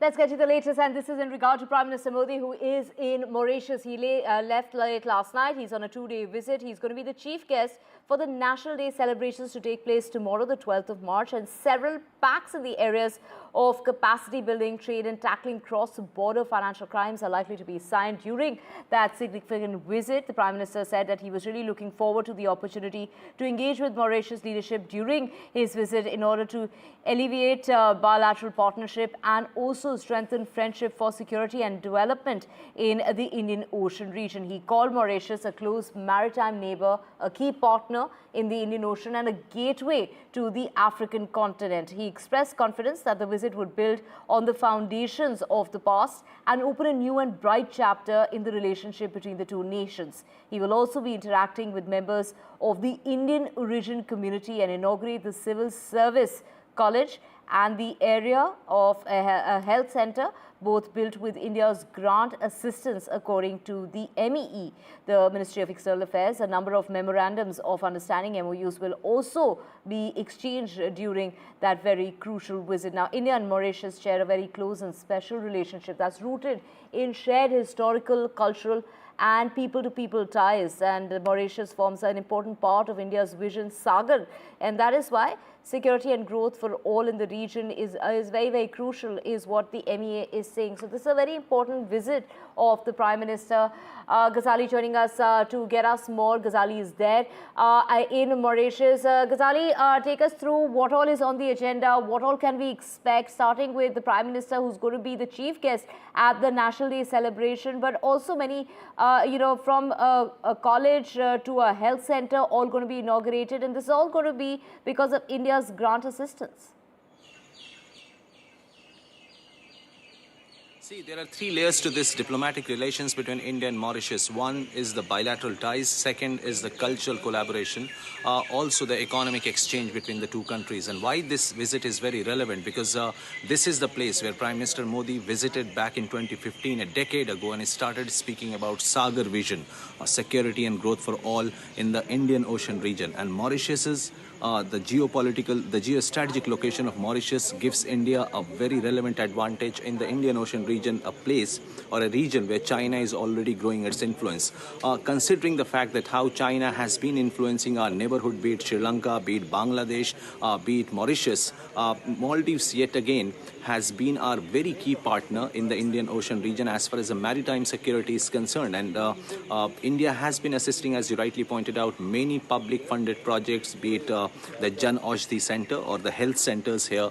Let's get to the latest, and this is in regard to Prime Minister Modi, who is in Mauritius. He left late last night. He's on a two-day visit. He's going to be the chief guest for the National Day celebrations to take place tomorrow, the 12th of March, and several pacts in the areas of capacity building, trade and tackling cross-border financial crimes are likely to be signed during that significant visit. The Prime Minister said that he was really looking forward to the opportunity to engage with Mauritius leadership during his visit in order to alleviate bilateral partnership and also strengthen friendship for security and development in the Indian Ocean region. He called Mauritius a close maritime neighbor, a key partner in the Indian Ocean and a gateway to the African continent. He expressed confidence that the visit would build on the foundations of the past and open a new and bright chapter in the relationship between the two nations. He will also be interacting with members of the Indian origin community and inaugurate the Civil Service College and the area of a health center, both built with India's grant assistance, according to the MEE, the Ministry of External Affairs. A number of memorandums of understanding, MOUs, will also be exchanged during that very crucial visit. Now, India and Mauritius share a very close and special relationship that's rooted in shared historical, cultural and people-to-people ties, and Mauritius forms an important part of India's vision Sagar, and that is why security and growth for all in the region is very, very crucial, is what the MEA is saying. So this is a very important visit of the Prime Minister. Ghazali joining us to get us more. Ghazali is there in Mauritius. Ghazali, take us through what all is on the agenda, what all can we expect, starting with the Prime Minister, who's going to be the chief guest at the National Day celebration, but also many, from a college to a health center, all going to be inaugurated, and this is all going to be because of India's grant assistance. See, there are three layers to this diplomatic relations between India and Mauritius. One is the bilateral ties. Second is the cultural collaboration. Also the economic exchange between the two countries. And why this visit is very relevant, because this is the place where Prime Minister Modi visited back in 2015, a decade ago, and he started speaking about Sagar vision, security and growth for all in the Indian Ocean region. And Mauritius is the geostrategic location of Mauritius gives India a very relevant advantage in the Indian Ocean region, a place or a region where China is already growing its influence. Considering the fact that how China has been influencing our neighborhood, be it Sri Lanka, be it Bangladesh, be it Mauritius, Maldives yet again has been our very key partner in the Indian Ocean region as far as the maritime security is concerned. And India has been assisting, as you rightly pointed out, many public funded projects, be it the Jan Aushadhi Center or the health centers here.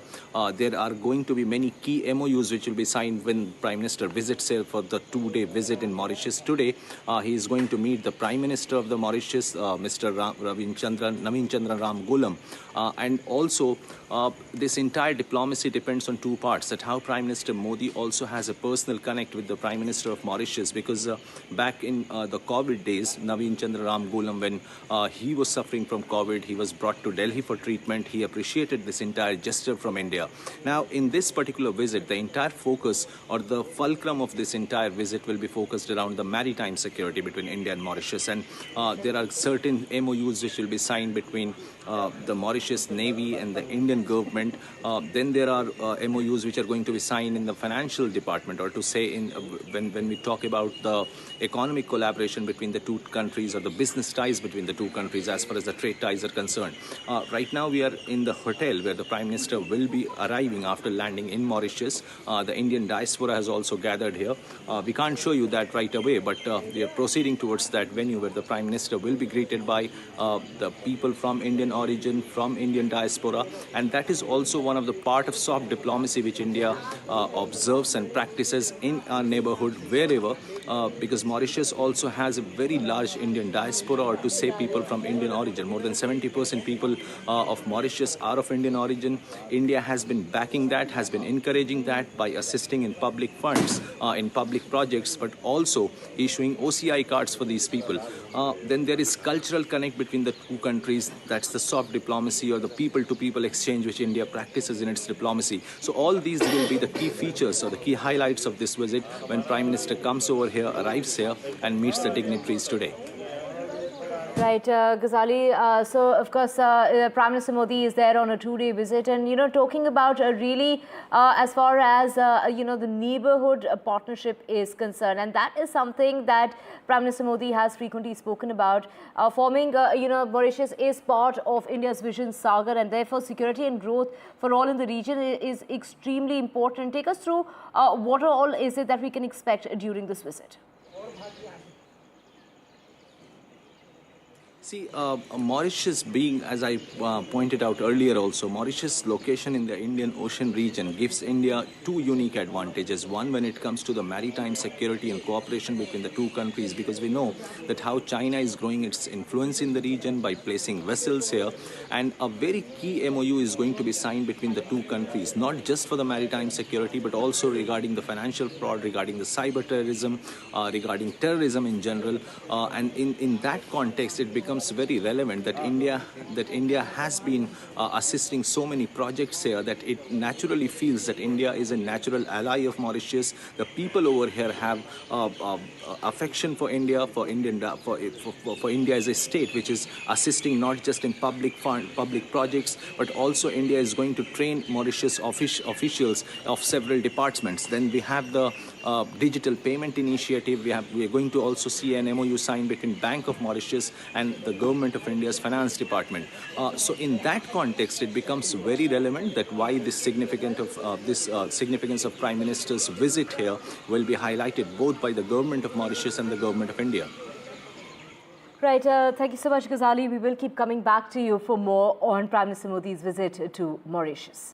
There are going to be many key MOUs which will be signed when Prime Minister visits here for the two-day visit in Mauritius. Today, he is going to meet the Prime Minister of the Mauritius, Mr. Naveen Chandra Ram Gulam. And also, this entire diplomacy depends on two parts, that how Prime Minister Modi also has a personal connect with the Prime Minister of Mauritius, because back in the COVID days, Naveen Chandra Ram Gulam, when he was suffering from COVID, he was brought to Delhi for treatment. He appreciated this entire gesture from India. Now, in this particular visit, the entire focus or the fulcrum of this entire visit will be focused around the maritime security between India and Mauritius. And there are certain MOUs which will be signed between the Mauritius Navy and the Indian government. Then there are MOUs which are going to be signed in the financial department, or to say in when we talk about the economic collaboration between the two countries or the business ties between the two countries as far as the trade ties are concerned. Right now we are in the hotel where the Prime Minister will be arriving after landing in Mauritius. The Indian diaspora has also gathered here. We can't show you that right away, but we are proceeding towards that venue where the Prime Minister will be greeted by the people from Indian origin, from Indian diaspora, and that is also one of the part of soft diplomacy which India observes and practices in our neighborhood wherever, because Mauritius also has a very large Indian diaspora, or to say people from Indian origin. More than 70% people of Mauritius are of Indian origin. India has been backing that, has been encouraging that by assisting in public funds, in public projects, but also issuing OCI cards for these people. Then there is cultural connect between the two countries. That's the soft diplomacy or the people-to-people exchange which India practices in its diplomacy. So all these will be the key features or the key highlights of this visit when Prime Minister comes over here, arrives here and meets the dignitaries today. Right, Ghazali. So, of course, Prime Minister Modi is there on a two-day visit, and talking about really as far as the neighbourhood partnership is concerned, and that is something that Prime Minister Modi has frequently spoken about. Forming, Mauritius is part of India's vision saga, and therefore security and growth for all in the region is extremely important. Take us through what all is it that we can expect during this visit. See, Mauritius being, as I pointed out earlier also, Mauritius' location in the Indian Ocean region gives India two unique advantages. One, when it comes to the maritime security and cooperation between the two countries, because we know that how China is growing its influence in the region by placing vessels here. And a very key MOU is going to be signed between the two countries, not just for the maritime security, but also regarding the financial fraud, regarding the cyber terrorism, regarding terrorism in general. And in that context, it becomes very relevant that India has been assisting so many projects here that it naturally feels that India is a natural ally of Mauritius. The people over here have affection for India, for India as a state, which is assisting not just in public projects, but also India is going to train Mauritius officials of several departments. Then we have the digital payment initiative. We are going to also see an MOU signed between Bank of Mauritius and the Government of India's Finance Department. So in that context, it becomes very relevant that why this significance of Prime Minister's visit here will be highlighted both by the Government of Mauritius and the Government of India. Right. Thank you so much, Ghazali. We will keep coming back to you for more on Prime Minister Modi's visit to Mauritius.